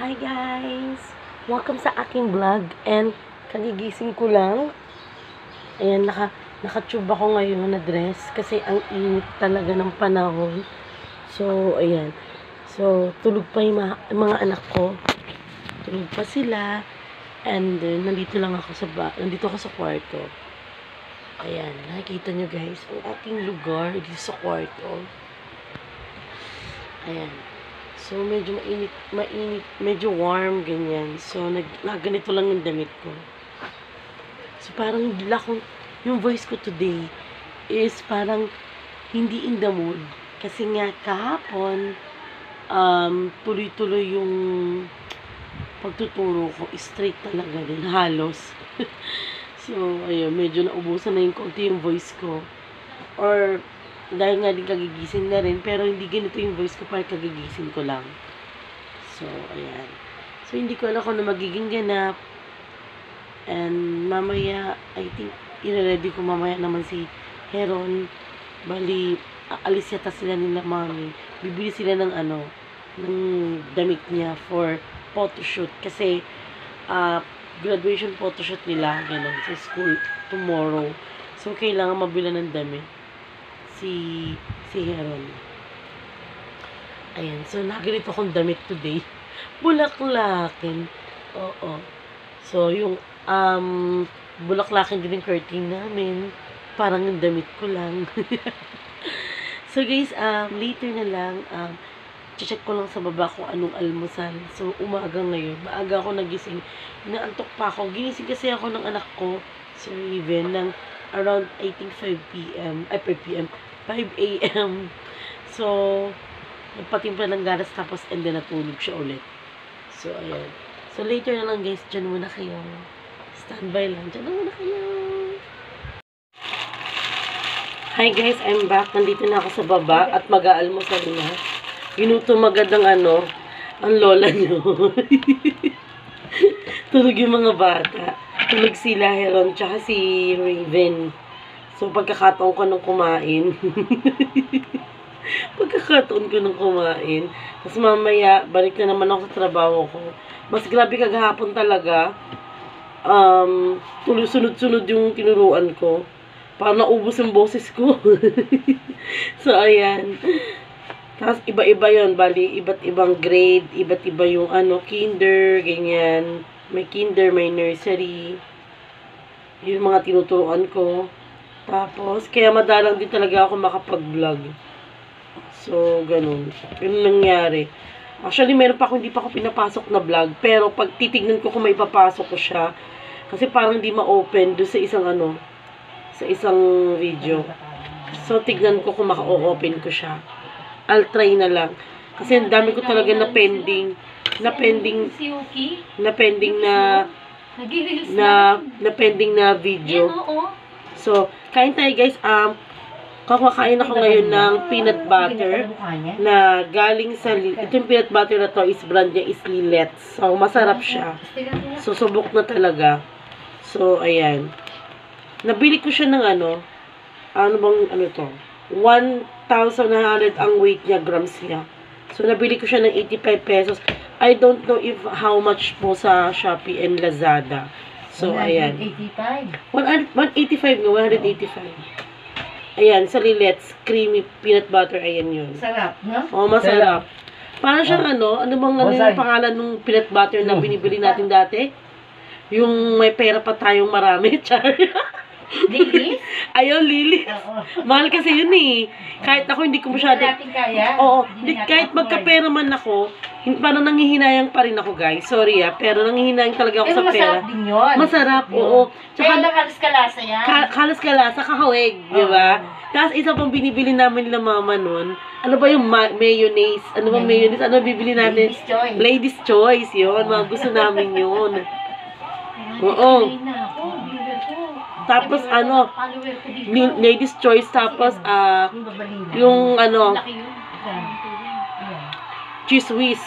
Hi guys! Welcome sa aking vlog and kagigising ko lang. Ayan, naka-tube ako ngayon na dress kasi ang init talaga ng panahon. So, ayan. So, tulog pa yung mga anak ko. Tulog pa sila. And then, nandito ako sa kwarto. Ayan, nakikita nyo guys, ang aking lugar dito sa kwarto. Ayan. So, medyo mainit, medyo warm, ganyan. So, ganito lang yung damit ko. So, parang yung voice ko today is parang hindi in the mood. Kasi nga, kahapon, tuloy-tuloy yung pagtuturo ko. Straight talaga din, halos. So, ayun, medyo naubusan na yung konti yung voice ko. Or, dahil nga din kagigising na rin, pero hindi ganito yung voice ko, parang kagigising ko lang. So, ayan. So, hindi ko alam kung ano magiging ganap. And, mamaya, I think, i-ready ko mamaya naman si Heron. Bali, aalis yata sila nila mami. Bibili sila ng ng damit niya for photoshoot. Kasi, graduation photoshoot nila, gano'n, sa school tomorrow. So, kailangan mabila ng damit si Heron. Ayan. So, naganito akong damit today. Bulaklakin. Oo. So, yung bulaklakin din yung curtain namin. Parang yung damit ko lang. So, guys, later na lang, check ko lang sa baba kung anong almusal. So, umaga ngayon. Maaga ako nagising. Inaantok pa ako. Ginising kasi ako ng anak ko, si Raven, ng around, I think, 5 a.m. So, nagpatimpla ng ganas tapos and then natulog siya ulit. So, ayan. So, later na lang guys, dyan muna kayo. Standby lang. Dyan muna kayo. Hi guys, I'm back. Nandito na ako sa baba at mag-aalmusal na. Ginutom agad ang ang lola nyo. Tulog yung mga bata. Tulog sila, Heron, tsaka si Raven. So, pagkakataon ko nung kumain. Tapos mamaya, balik na naman ako sa trabaho ko. Mas grabe kagahapon talaga. Sunod-sunod yung tinuruan ko. Parang naubos yung boses ko. So, ayan. Tapos, iba-iba yun. Bali, iba't ibang grade. Iba't iba yung kinder, ganyan. May kinder, may nursery. Yung mga tinuturuan ko. Tapos, kaya madalang din talaga ako makapag-vlog. So, ganun. Ganun nangyari. Actually, meron pa hindi pa ako pinapasok na vlog. Pero, pag titignan ko kung may papasok ko siya, kasi parang hindi ma-open doon sa isang sa isang video. So, tignan ko kung maka-open ko siya. I'll try na lang. Kasi, ang dami ko talaga na pending na video. So, kain tayo guys. Kakakain ako ngayon ng peanut butter na galing sa itong peanut butter na to is brand niya is Lillette's. So, masarap siya. So, subok na talaga. So, ayan. Nabili ko siya ng to? 1,100 ang weight niya, grams niya. So, nabili ko siya ng 85 pesos. I don't know if how much po sa Shopee and Lazada. So, ayan. 185 nga, 185. Ayan, sa Lillette's creamy peanut butter, ayan yun. Sarap, no? Oh, masarap. Parang siyang yung pangalan ng peanut butter na binibili natin dati? Yung may pera pa tayong marami, char. Lilis? Ayun, Lilis. Mahal kasi yun eh. Kahit ako hindi ko masyado. Oo, kahit magkapera man ako, parang nangihinayang pa rin ako guys. Sorry pero nangihinayang talaga ako sa pera. Masarap din yun. Masarap, oo. Kaya lang kalas-kalasa yan. Kalas-kalasa, kahawig, di ba? Tapos isa pang binibili namin nila mama nun. Ano ba yung mayonnaise? Ano ba mayonnaise? Ano bibili natin? Ladies' choice. Ladies' choice, yun. Mga gusto namin yun. Oo. Tapos ladies choice, tapos yung cheese whiz.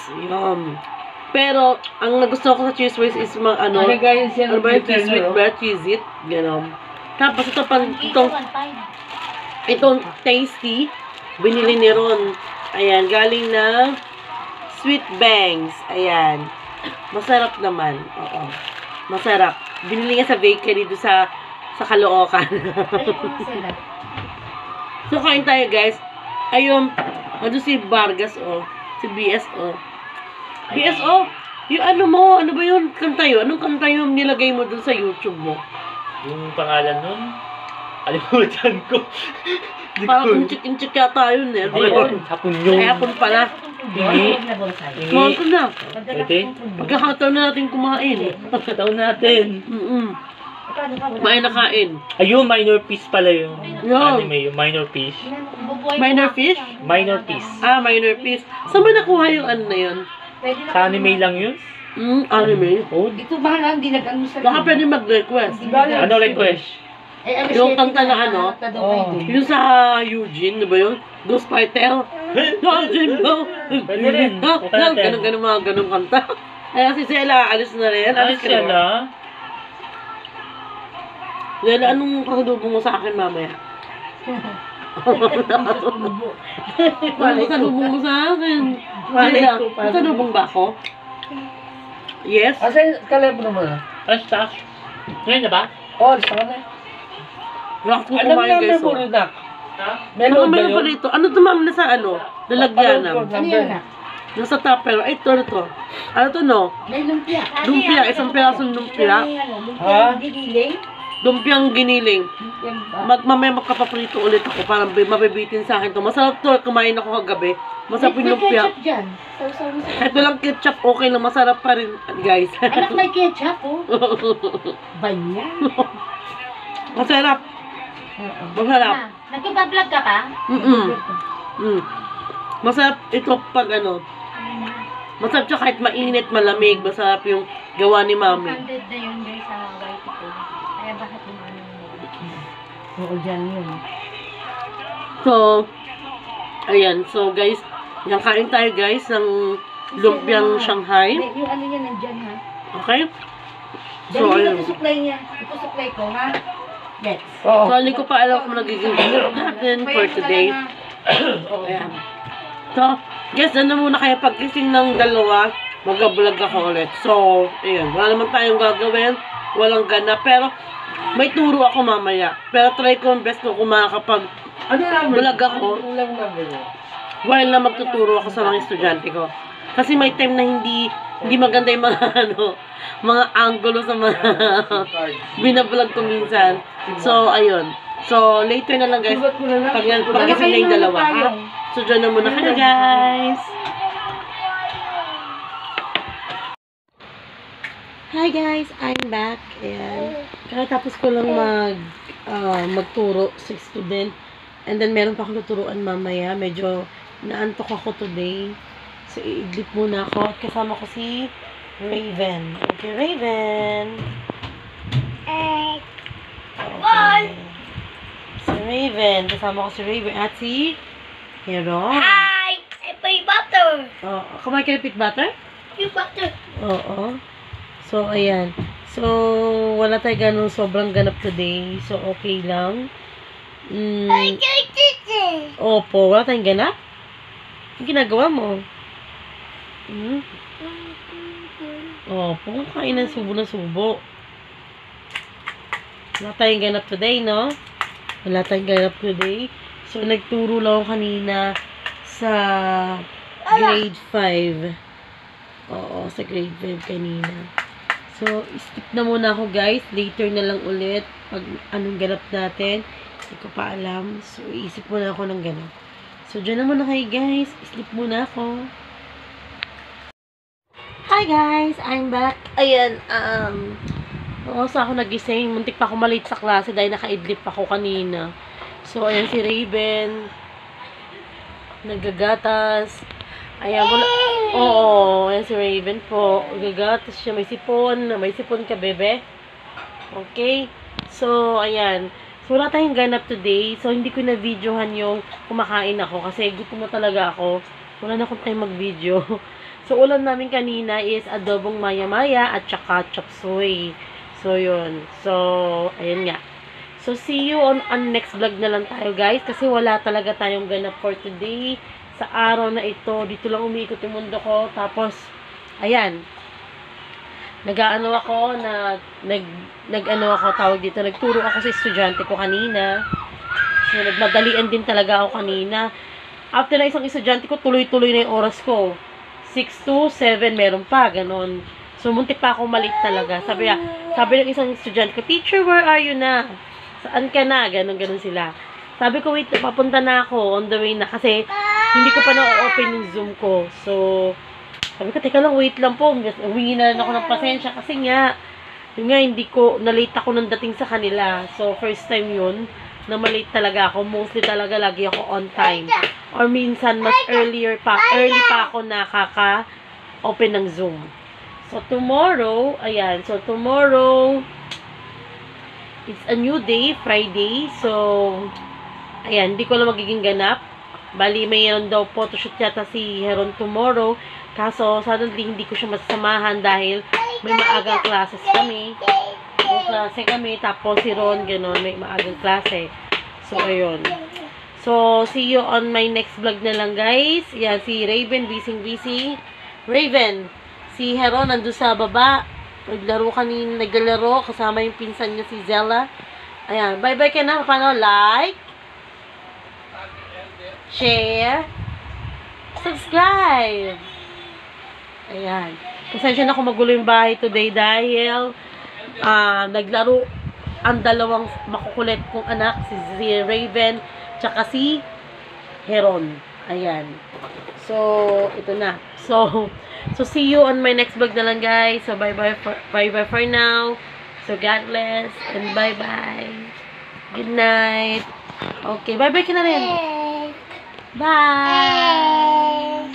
Pero ang nagustuhan ko sa cheese whiz is ba yung cheese whiz ba? Cheese it. Ganon. Tapos itong tasty binili ni Ron. Ayan, galing ng Sweet Bangs. Ayan. Masarap naman. Oo. Masarap. Binili nga sa bakery doon sa Caloocan. Ay, mga sila. So, kain tayo, guys. Ayun. Ano si Vargas, oh. Si BS, oh. BS, oh. Yung ano mo, ano ba yun? Kanta yun? Anong kanta yung nilagay mo doon sa YouTube mo? Yung pangalan nun, kalimutan ko. Parang inchik-inchik yata yun, eh. Hindi yun, hapon yun. Ay, hapon pala. Hindi. Kumain ko na. Pwede? Pagkakataon na natin kumain. Pagkataon natin. Kumain na kain. Ayun, minor piece pala yung Yun. anime, yung minor piece. Minor fish? Minor piece. Ah, minor fish. Saan ba nakuha yung ano na yun? Sa anime lang yun? Anime. Oh, Ito ba na, hindi nag-ano sa Baka pwede mag-request. ano request? Yung kanta na ano? Oh. Yung sa Eugene, di ba yun? Ghost Fighter. Eugene, no. Pwede rin. Okay natin. Ganun, mga ganun kanta. Ay, si Sela, alis na rin. Alis ka na. Sela. Sela, anong kasalubong mo sa akin mamaya? Anong kasalubong mo sa akin? Sela, kasalubong ba ako? Yes? Asa yung telepono mo na? Basta. Ngayon na ba? Oh, sa na. Wala ko Alam kumain, number guys. mo Oh. rin na. Ha? Meron ba Meron pa yun? rito. Ano to, ma'am? Nasa ano? Lalagyanan. Ano yan na? Nasa tupper. Ay, ito, ito. Ano to, no? May lumpia. Lumpia. Isang pirasong lumpia. Ha? Gigiling. Lumpiang giniling. Mamaya magkapaprito ulit ako. Parang mabibitin sa akin to. Masarap to. Kumain ako kagabi. Masarap yung lumpia. ketchup dyan. Sausaw mo sa... Ito lang ketchup. Okay lang. Masarap pa rin, guys. Anak, may ketchup, oh. Banyan. Masarap. Masarap. Nagbablog ka pa? Masarap ito pag ano. Masarap siya kahit mainit, malamig. Masarap yung gawa ni mami. 100 na yun guys sa white ito. Kaya bakit yung ano yun? Oo, dyan yun. So, ayan. So, guys, yan kain tayo, guys, ng lumpiang Shanghai. Yung ano niya nandyan, ha? Okay? So, So, ayun. ayun. Ito supply niya. Ito supply ko, ha? Yes. Oo. So, hindi ko pa alam kung nagiging video natin for today. Ayan. So, guys, ano muna kaya pagkising ng dalawa, mag-vlog ako ulit. So, ayun. Wala naman tayong gagawin. Walang gana. Pero, may turo ako mamaya. Pero try ko ang best ko kung makakapag Ano number? vlog ako Ulang number mo. while na magtuturo ako sa mga estudyante ko. Kasi may time na hindi maganda yung mga mga angulo sa mga binablog ko minsan. So, ayun. So, later na lang, guys. Sugat ko na lang. Pag-gising na yung dalawa, ha? So, dyan na muna kayo, guys. Hi, guys. I'm back. Ayan. Kakatapos ko lang magturo sa student. And then, meron pa akong tuturuan mamaya. Medyo naantok ako today. So, i-idlip muna ako. At kasama ko si Raven. Okay, Raven. Okay. Si Raven. Kasama ko si Raven. At si Hero. Hi! I play butter. Oh, kumain ka ng peanut butter? You butter. Oo. So, ayan. So, wala tayo ganun sobrang ganap today. So, okay lang. Opo, wala tayong ganap? Ang ginagawa mo? Opo, kain ng subo na subo. Wala tayong ganap today, no? Wala tayong ganap today. So, nagturo lang ako kanina sa grade 5. Oo, sa grade 5 kanina. So, skip na muna ako, guys. Later na lang ulit pag anong ganap natin. Hindi ko pa alam. So, iisip muna ako ng ganap. So, dyan na muna kayo, guys. Sleep muna ako. Hi, guys. I'm back. Ayan, sa ako nagising. Muntik pa ako malate sa klase dahil naka-idlip ako kanina. So, ayan si Raven. Naggagatas. Ayan, wala. Oo, ayan si Raven po. Naggagatas siya. May sipon. May sipon ka, bebe. Okay. So, ayan. So, wala tayong ganap today. So, hindi ko na videohan yung kumakain ako. Kasi gutom na talaga ako. Wala na akong time mag-video. So, ulam namin kanina is adobong maya-maya at saka chop suey. So, yun. So, ayun nga. So, see you on next vlog na lang tayo, guys. Kasi wala talaga tayong ganap for today. Sa araw na ito, dito lang umiikot yung mundo ko. Tapos, ayan. nag-ano ako, nag-ano ako, tawag dito, nagturo ako sa estudyante ko kanina. So, nagmadalian din talaga ako kanina. After na isang estudyante ko, tuloy-tuloy na yung oras ko. 6 to 7, meron pa, ganon. So, muntik pa ako malit talaga. Sabi ng isang estudyante ko, "Teacher, where are you na? Saan ka na?" Ganon sila. Sabi ko, "Wait, papunta na ako, on the way na." Kasi, hindi ko pa na-open yung Zoom ko. So, sabi ko, "Teka lang, wait lang po." Huwingi na rin ako ng pasensya. Kasi nga, hindi ko, na-late ako nang dating sa kanila. So, first time yun, na malate talaga ako. Mostly talaga, lagi ako on time. Or minsan, mas early pa ako nakaka-open ng Zoom. So, tomorrow, ayan. So, tomorrow, it's a new day, Friday. So, ayan, hindi ko lang magiging ganap. Bali, mayroon daw photoshoot yata si Heron tomorrow. Kaso, suddenly, hindi ko siya masasamahan dahil may maagang classes kami. May klase kami, tapos si Ron, gano'n, may maagang klase. So, ayun. So, see you on my next vlog na lang, guys. Yan, si Raven, busy. Raven, si Heron, nandun sa baba. Naglalaro, kasama yung pinsan niya, si Zella. Ayan, bye-bye ka na. Paano? Like, share, subscribe. Ayan. Pasensya na kung magulo yung bahay today dahil naglaro ang dalawang makukulit kong anak, si Raven, tsaka si Heron. Ayan. So, ito na. So see you on my next vlog na lang, guys. So, bye-bye for now. So, God bless and bye-bye. Good night. Okay, bye-bye ka na rin. Bye.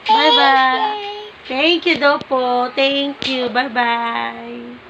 Bye-bye. Thank you daw po. Thank you. Bye-bye.